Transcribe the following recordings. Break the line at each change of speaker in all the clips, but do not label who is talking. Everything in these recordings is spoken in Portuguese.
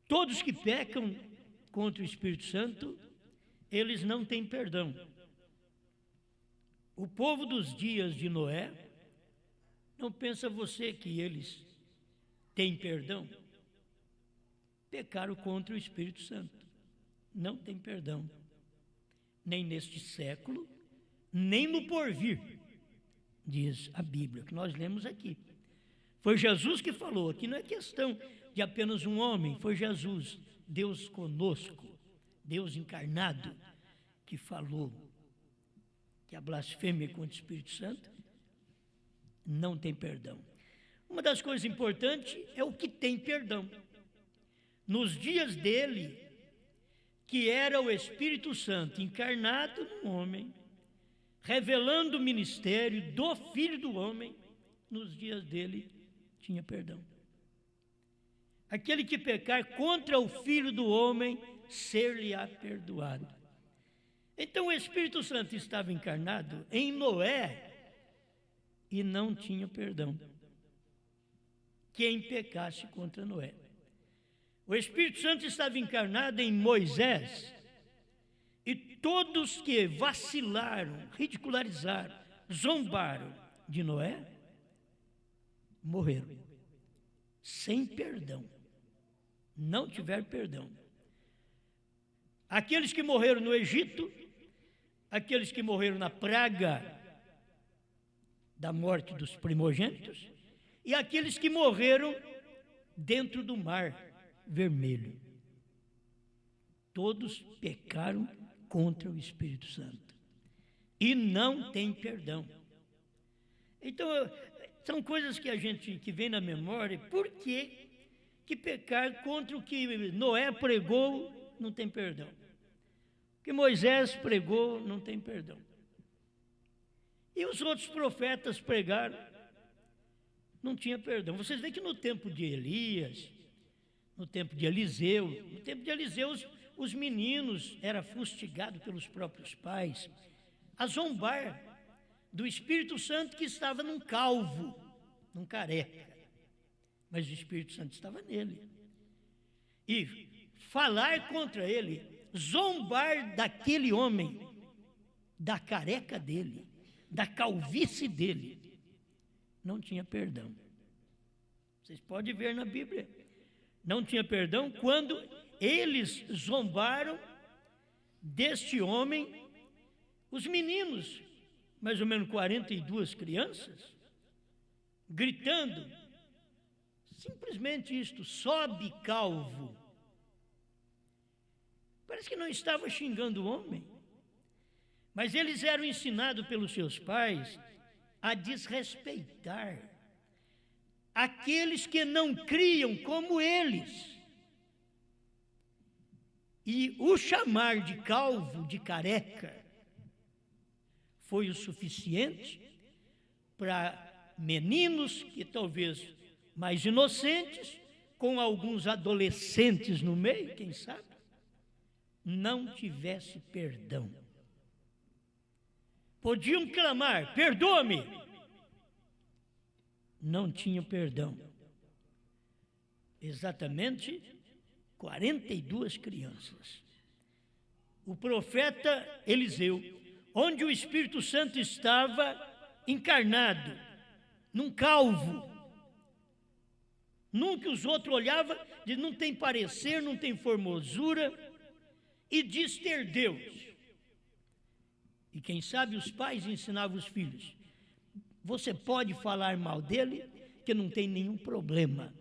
Todos que pecam contra o Espírito Santo, eles não têm perdão. O povo dos dias de Noé, não pensa você que eles têm perdão? Pecaram contra o Espírito Santo. Não tem perdão. Nem neste século, nem no porvir, diz a Bíblia, que nós lemos aqui. Foi Jesus que falou, aqui não é questão de apenas um homem, foi Jesus, Deus conosco, Deus encarnado, que falou que a blasfêmia contra o Espírito Santo não tem perdão. Uma das coisas importantes é o que tem perdão. Nos dias dele, que era o Espírito Santo encarnado no homem, revelando o ministério do Filho do Homem, nos dias dele tinha perdão. Aquele que pecar contra o Filho do Homem, ser-lhe-á perdoado. Então o Espírito Santo estava encarnado em Noé e não tinha perdão. Quem pecasse contra Noé. O Espírito Santo estava encarnado em Moisés e todos que vacilaram, ridicularizaram, zombaram de Noé, morreram, sem perdão, não tiveram perdão. Aqueles que morreram no Egito, aqueles que morreram na praga da morte dos primogênitos e aqueles que morreram dentro do mar Vermelho. Todos pecaram contra o Espírito Santo e não tem perdão. Então, são coisas que a gente que vem na memória. Por que pecar contra o que Noé pregou não tem perdão? O que Moisés pregou não tem perdão. E os outros profetas pregaram, não tinha perdão. Vocês veem que no tempo de Elias, no tempo de Eliseu, os meninos eram fustigados pelos próprios pais, a zombar do Espírito Santo que estava num calvo, num careca. Mas o Espírito Santo estava nele. E falar contra ele, zombar daquele homem, da careca dele, da calvície dele, não tinha perdão. Vocês podem ver na Bíblia. Não tinha perdão quando eles zombaram deste homem, os meninos, mais ou menos 42 crianças, gritando, simplesmente isto, sobe calvo. Parece que não estava xingando o homem, mas eles eram ensinados pelos seus pais a desrespeitar aqueles que não criam como eles. E o chamar de calvo, de careca, foi o suficiente para meninos que talvez mais inocentes, com alguns adolescentes no meio, quem sabe, não tivesse perdão. Podiam clamar, perdoa-me. Não tinham perdão. Exatamente 42 crianças. O profeta Eliseu, onde o Espírito Santo estava encarnado, num calvo. Nunca os outros olhavam, diz, não tem parecer, não tem formosura, e diz ter Deus. E quem sabe os pais ensinavam os filhos, você pode falar mal dele, que não tem nenhum problema.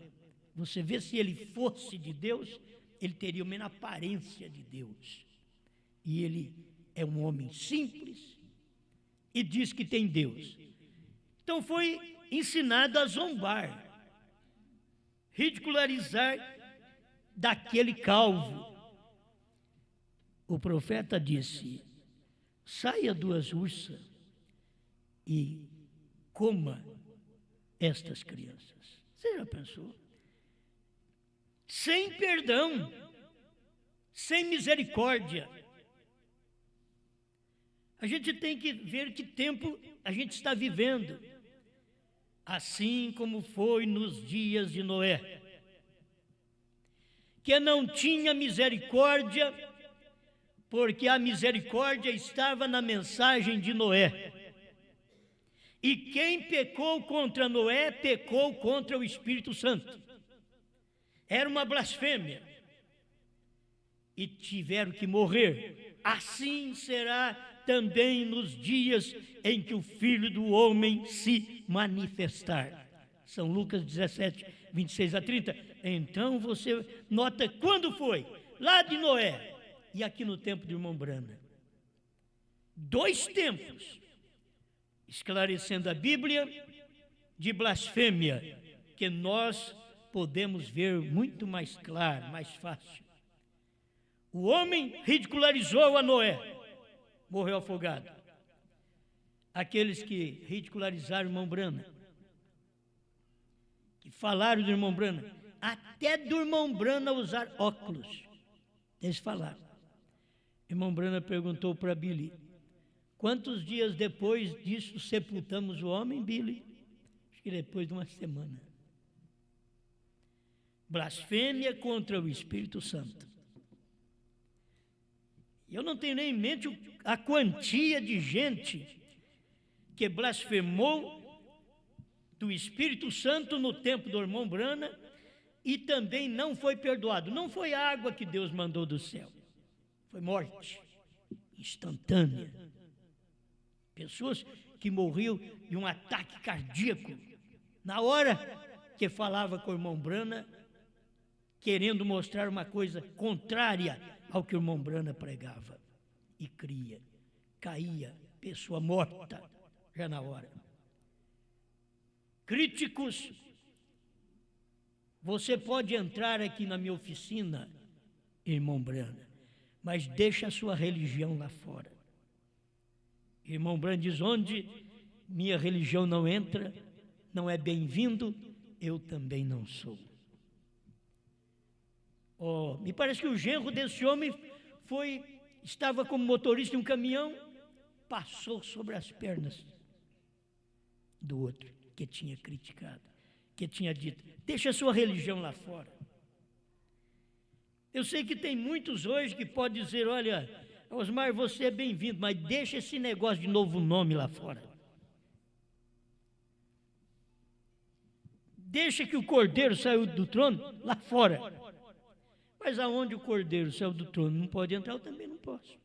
Você vê, se ele fosse de Deus, ele teria uma aparência de Deus. E ele é um homem simples e diz que tem Deus. Então foi ensinado a zombar, ridicularizar daquele calvo. O profeta disse, saia 2 ursas e coma estas crianças. Você já pensou? Sem perdão, sem misericórdia. A gente tem que ver que tempo a gente está vivendo. Assim como foi nos dias de Noé, que não tinha misericórdia, porque a misericórdia estava na mensagem de Noé. E quem pecou contra Noé, pecou contra o Espírito Santo. Era uma blasfêmia. E tiveram que morrer. Assim será também nos dias em que o Filho do Homem se manifestar. São Lucas 17, 26 a 30. Então você nota quando foi? Lá de Noé e aqui no tempo do irmão Brana. 2 tempos, esclarecendo a Bíblia de blasfêmia, que nós podemos ver muito mais claro, mais fácil. O homem ridicularizou a Noé, morreu afogado. Aqueles que ridicularizaram o irmão Brana, que falaram do irmão Brana, até do irmão Brana usar óculos, eles falaram. O irmão Brana perguntou para Billy: quantos dias depois disso sepultamos o homem, Billy? Acho que depois de uma semana. Blasfêmia contra o Espírito Santo. Eu não tenho nem em mente a quantia de gente que blasfemou do Espírito Santo no tempo do irmão Brana e também não foi perdoado. Não foi a água que Deus mandou do céu, foi morte instantânea. Pessoas que morriam de um ataque cardíaco na hora que falava com o irmão Brana, querendo mostrar uma coisa contrária ao que o irmão Brana pregava. E cria, caía, pessoa morta já na hora. Críticos, você pode entrar aqui na minha oficina, irmão Brana, mas deixa a sua religião lá fora. Irmão Brana diz: onde minha religião não entra, não é bem-vindo, eu também não sou. Oh, me parece que o genro desse homem estava como motorista de um caminhão, passou sobre as pernas do outro que tinha criticado, que tinha dito: deixa a sua religião lá fora. Eu sei que tem muitos hoje que podem dizer: olha, Osmar, você é bem-vindo, mas deixa esse negócio de novo nome lá fora. Deixa que o Cordeiro saiu do trono lá fora. Mas aonde o Cordeiro saiu do trono não pode entrar, eu também não posso.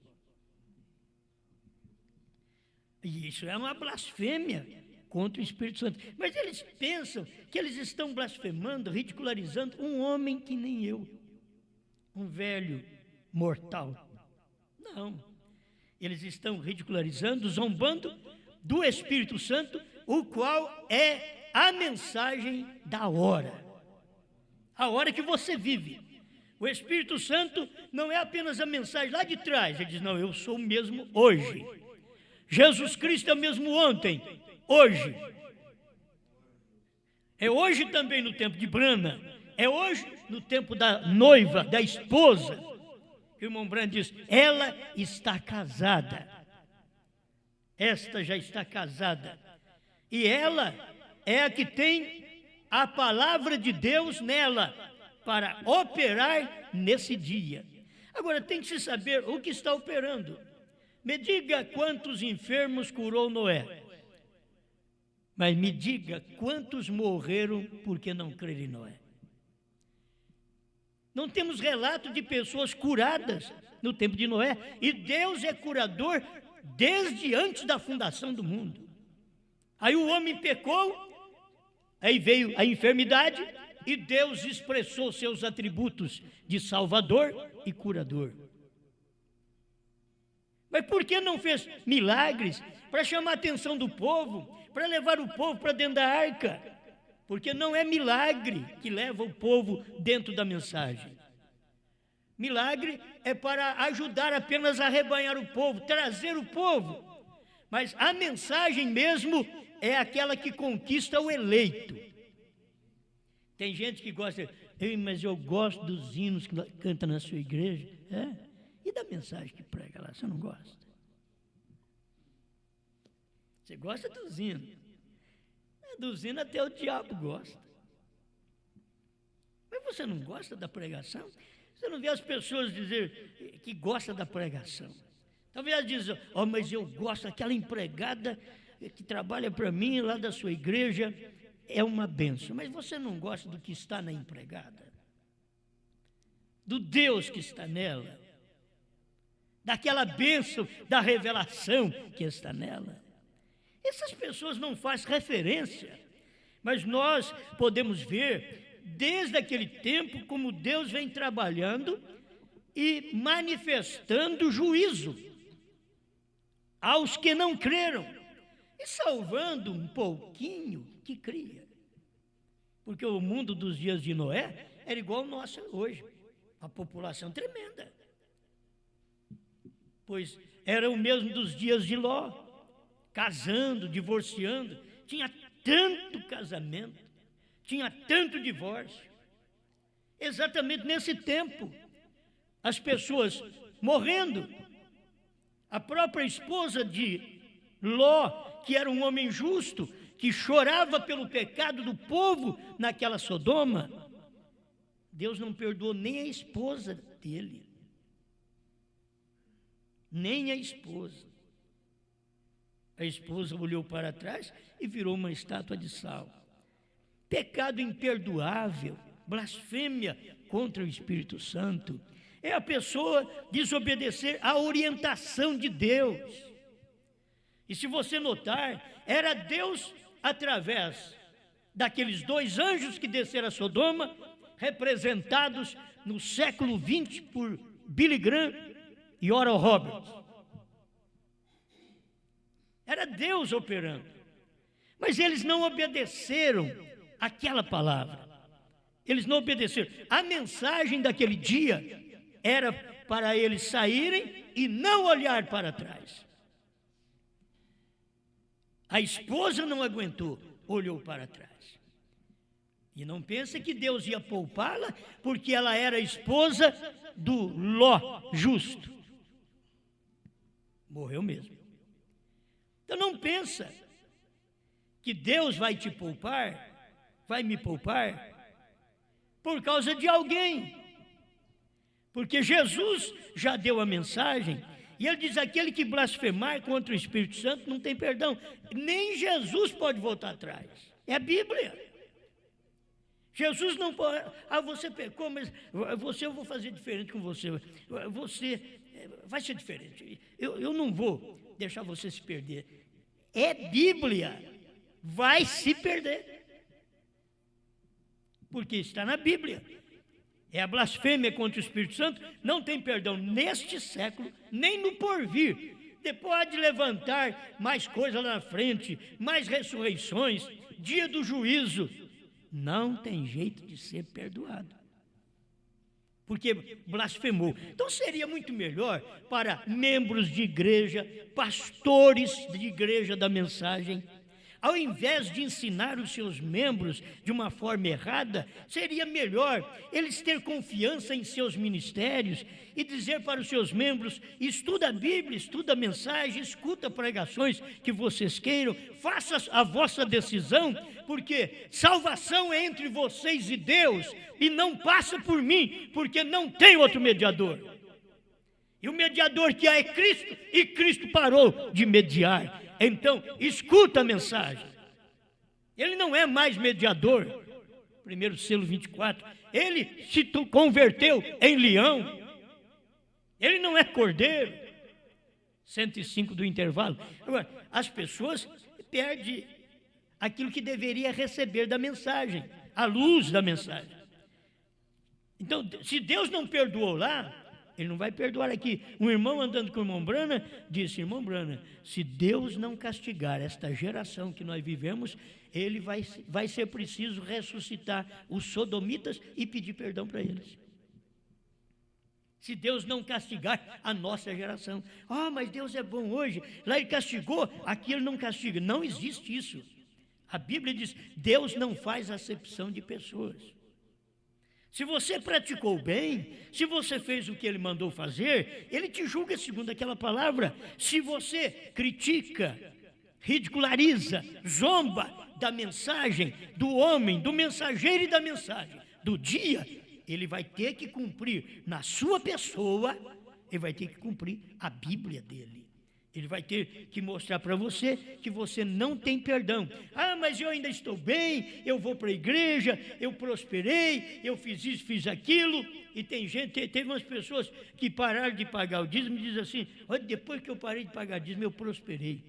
E isso é uma blasfêmia contra o Espírito Santo. Mas eles pensam que eles estão blasfemando, ridicularizando um homem que nem eu, um velho mortal. Não. Eles estão ridicularizando, zombando do Espírito Santo, o qual é a mensagem da hora. A hora que você vive. O Espírito Santo não é apenas a mensagem lá de trás. Ele diz: não, eu sou o mesmo hoje. Jesus Cristo é o mesmo ontem, hoje. É hoje também no tempo de Brana. É hoje no tempo da noiva, da esposa. O irmão Brana diz: ela está casada. Esta já está casada. E ela é a que tem a palavra de Deus nela, para operar nesse dia. Agora tem que se saber o que está operando. Me diga quantos enfermos curou Noé, mas me diga quantos morreram porque não creram em Noé. Não temos relato de pessoas curadas no tempo de Noé, e Deus é curador desde antes da fundação do mundo. Aí o homem pecou, aí veio a enfermidade, e Deus expressou seus atributos de Salvador e curador. Mas por que não fez milagres para chamar a atenção do povo, para levar o povo para dentro da arca? Porque não é milagre que leva o povo dentro da mensagem. Milagre é para ajudar apenas a arrebanhar o povo, trazer o povo. Mas a mensagem mesmo é aquela que conquista o eleito. Tem gente que gosta, mas eu gosto dos hinos que canta na sua igreja. É? E da mensagem que prega lá, você não gosta? Você gosta dos hinos. Dos hinos até o diabo gosta. Mas você não gosta da pregação? Você não vê as pessoas dizer que gostam da pregação. Talvez elas dizem, mas eu gosto daquela empregada que trabalha para mim lá da sua igreja, é uma bênção. Mas você não gosta do que está na empregada? Do Deus que está nela? Daquela bênção, da revelação que está nela? Essas pessoas não fazem referência, mas nós podemos ver, desde aquele tempo, como Deus vem trabalhando e manifestando juízo aos que não creram e salvando um pouquinho que cria. Porque o mundo dos dias de Noé era igual ao nosso hoje, uma população tremenda. Pois era o mesmo dos dias de Ló, casando, divorciando, tinha tanto casamento, tinha tanto divórcio. Exatamente nesse tempo, as pessoas morrendo. A própria esposa de Ló, que era um homem justo, que chorava pelo pecado do povo naquela Sodoma, Deus não perdoou nem a esposa dele. Nem a esposa. A esposa olhou para trás e virou uma estátua de sal. Pecado imperdoável, blasfêmia contra o Espírito Santo, é a pessoa desobedecer à orientação de Deus. E se você notar, era Deus através daqueles 2 anjos que desceram a Sodoma, representados no século XX por Billy Graham e Oral Roberts. Era Deus operando. Mas eles não obedeceram àquela palavra. Eles não obedeceram. A mensagem daquele dia era para eles saírem e não olhar para trás. A esposa não aguentou, olhou para trás. E não pensa que Deus ia poupá-la, porque ela era esposa do Ló justo. Morreu mesmo. Então não pensa que Deus vai te poupar, vai me poupar, por causa de alguém. Porque Jesus já deu a mensagem, e ele diz, aquele que blasfemar contra o Espírito Santo não tem perdão. Nem Jesus pode voltar atrás. É a Bíblia. Jesus não pode, você pecou, mas eu vou fazer diferente com você. Você vai ser diferente. Eu não vou deixar você se perder. É Bíblia. Vai se perder. Porque está na Bíblia. É a blasfêmia contra o Espírito Santo, não tem perdão neste século, nem no porvir. Depois de levantar mais coisas lá na frente, mais ressurreições, dia do juízo, não tem jeito de ser perdoado. Porque blasfemou. Então seria muito melhor para membros de igreja, pastores de igreja da mensagem, ao invés de ensinar os seus membros de uma forma errada, seria melhor eles ter confiança em seus ministérios e dizer para os seus membros, estuda a Bíblia, estuda a mensagem, escuta pregações que vocês queiram, faça a vossa decisão, porque salvação é entre vocês e Deus, e não passa por mim, porque não tem outro mediador. E o mediador que há é Cristo, e Cristo parou de mediar. Então, escuta a mensagem. Ele não é mais mediador. 1 selo 24. Ele se converteu em leão. Ele não é cordeiro. 105 do intervalo. Agora, as pessoas perdem aquilo que deveria receber da mensagem, a luz da mensagem. Então, se Deus não perdoou lá, Ele não vai perdoar aqui. Um irmão andando com o irmão Brana disse, irmão Brana, se Deus não castigar esta geração que nós vivemos, Ele vai ser preciso ressuscitar os sodomitas e pedir perdão para eles. Se Deus não castigar a nossa geração. Mas Deus é bom hoje. Lá Ele castigou, aqui Ele não castiga. Não existe isso. A Bíblia diz, Deus não faz acepção de pessoas. Se você praticou bem, se você fez o que Ele mandou fazer, Ele te julga segundo aquela palavra. Se você critica, ridiculariza, zomba da mensagem, do homem, do mensageiro e da mensagem, do dia, ele vai ter que cumprir na sua pessoa, ele vai ter que cumprir a Bíblia dele. Ele vai ter que mostrar para você que você não tem perdão. Ah, mas eu ainda estou bem, eu vou para a igreja, eu prosperei, eu fiz isso, fiz aquilo. E tem gente, teve umas pessoas que pararam de pagar o dízimo e dizem assim: olha, depois que eu parei de pagar o dízimo, eu prosperei.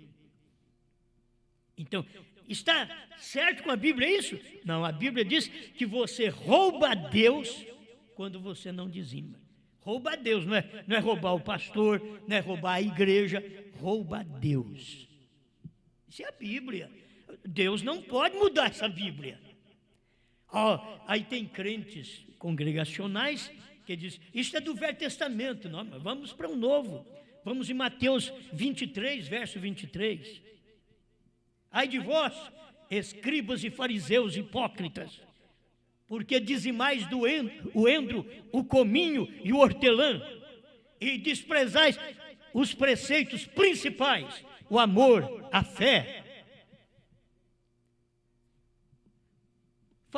Então, está certo com a Bíblia isso? Não, a Bíblia diz que você rouba a Deus quando você não dizima. Rouba a Deus, não é roubar o pastor, não é roubar a igreja, rouba a Deus. Isso é a Bíblia. Deus não pode mudar essa Bíblia. Aí tem crentes congregacionais que dizem, isso é do Velho Testamento. Não, mas vamos para o Novo. Vamos em Mateus 23, verso 23. Ai de vós, escribas e fariseus hipócritas, porque dizimais o endro, o cominho e o hortelã, e desprezais os preceitos principais, o amor, a fé.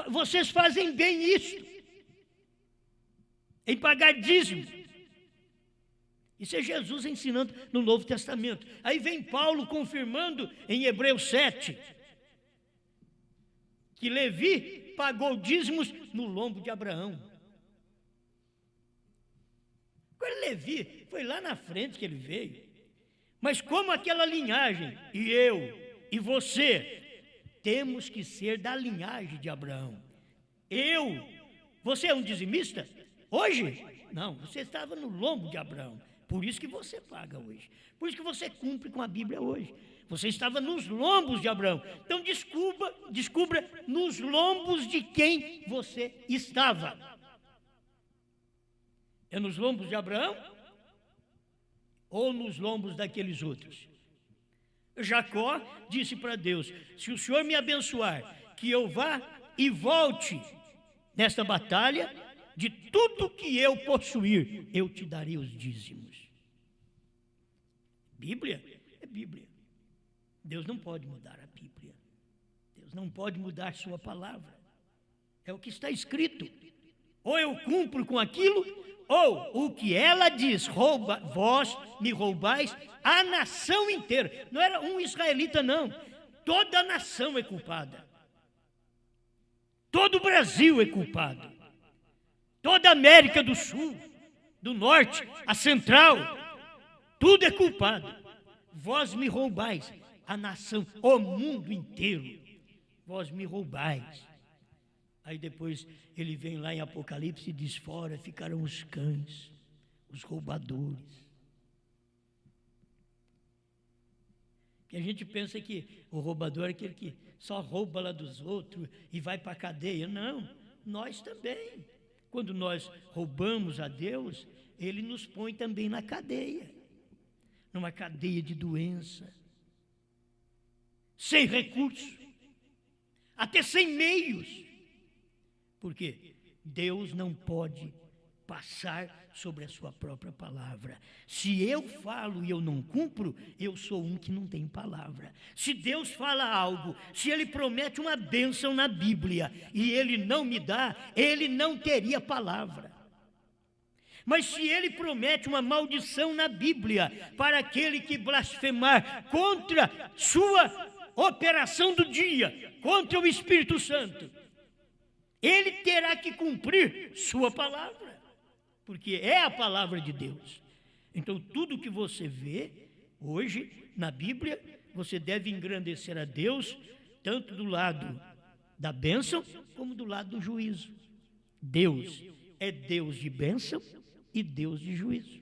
Vocês fazem bem isso, em pagar dízimo. Isso é Jesus ensinando no Novo Testamento. Aí vem Paulo confirmando em Hebreus 7, que Levi pagou dízimos no lombo de Abraão. Agora Levi, foi lá na frente que ele veio. Mas como aquela linhagem, e eu, e você, temos que ser da linhagem de Abraão. Você é um dizimista? Hoje? Não, você estava no lombo de Abraão. Por isso que você paga hoje. Por isso que você cumpre com a Bíblia hoje. Você estava nos lombos de Abraão. Então descubra nos lombos de quem você estava. É nos lombos de Abraão? Ou nos lombos daqueles outros? Jacó disse para Deus: se o Senhor me abençoar, que eu vá e volte nesta batalha, de tudo que eu possuir, eu te darei os dízimos. Bíblia é Bíblia. Deus não pode mudar a Bíblia. Deus não pode mudar sua palavra. É o que está escrito. Ou eu cumpro com aquilo, ou o que ela diz, vós me roubais a nação inteira. Não era um israelita, não. Toda a nação é culpada. Todo o Brasil é culpado. Toda a América do Sul, do Norte, a Central, tudo é culpado. Vós me roubais a nação, o mundo inteiro. Vós me roubais. Aí depois ele vem lá em Apocalipse e diz: fora ficaram os cães, os roubadores. Que a gente pensa que o roubador é aquele que só rouba lá dos outros e vai para a cadeia. Não, nós também. Quando nós roubamos a Deus, Ele nos põe também na cadeia. Numa cadeia de doença. Sem recursos. Até sem meios. Porque Deus não pode passar sobre a sua própria palavra. Se eu falo e eu não cumpro, eu sou um que não tem palavra. Se Deus fala algo, se Ele promete uma bênção na Bíblia e Ele não me dá, Ele não teria palavra. Mas se Ele promete uma maldição na Bíblia para aquele que blasfemar contra sua operação do dia, contra o Espírito Santo, ele terá que cumprir sua palavra, porque é a palavra de Deus. Então, tudo que você vê hoje na Bíblia, você deve engrandecer a Deus, tanto do lado da bênção, como do lado do juízo. Deus é Deus de bênção e Deus de juízo.